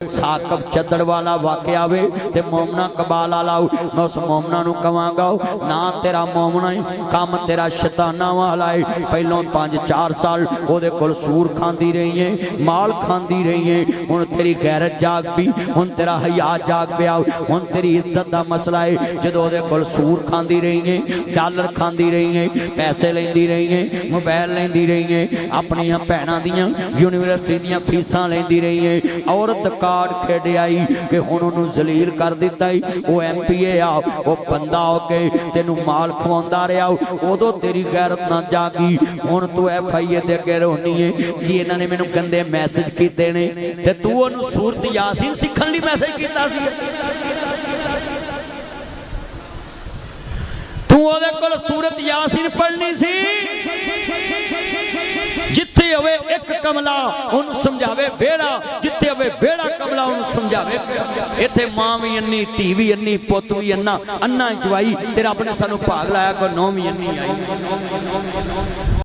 साकब चदड़ वाला वाकया वे ते मोमना कबाल वाला मैं उस मोमना नूं कहांगा ना तेरा मोमना है काम तेरा शैताना वाला है। पहलों 5-4 साल ओदे कोल सूर खांदी रही है, माल खांदी रही है, हुण तेरी गैरत जाग पई, हुण तेरा हया जाग पिया, हुण तेरी इज्जत दा मसला है। जदों ओदे कोल सूर खांदी रही है, डॉलर खांदी रही है, पैसे लैंदी रही है, मोबाइल लैंदी रही है, अपनी भैणां दियां यूनिवर्सिटी दियां फीसां लैंदी रही है, औरत कार्ड खेड आई कि हुण उहनूं जलील कर दिता ही वो MPA आ वो बंदा हो के तेनू माल खवाउंदा रहा उदों तेरी गैरत ना जागी। हुण तू FIA दे अगे रोनी है कि इन्हां ने मैनूं गंदे मैसेज कीते ने ते तू उहनूं सूरत यासीन सिखण लई मैसेज कीता सी। तू ओहदे कोल सूरत यासीन पढ़नी सी। जिथे होवे एक कमला उन्हें समझावे बेड़ा, जिथे होवे बेड़ा कमला उन्हें समझावे। इत्थे मां भी अन्नी, धी भी अन्नी, पुत भी अन्ना, अन्ना जवाई ते रब ने सानू भाग लाया को नौ भी अन्नी आई।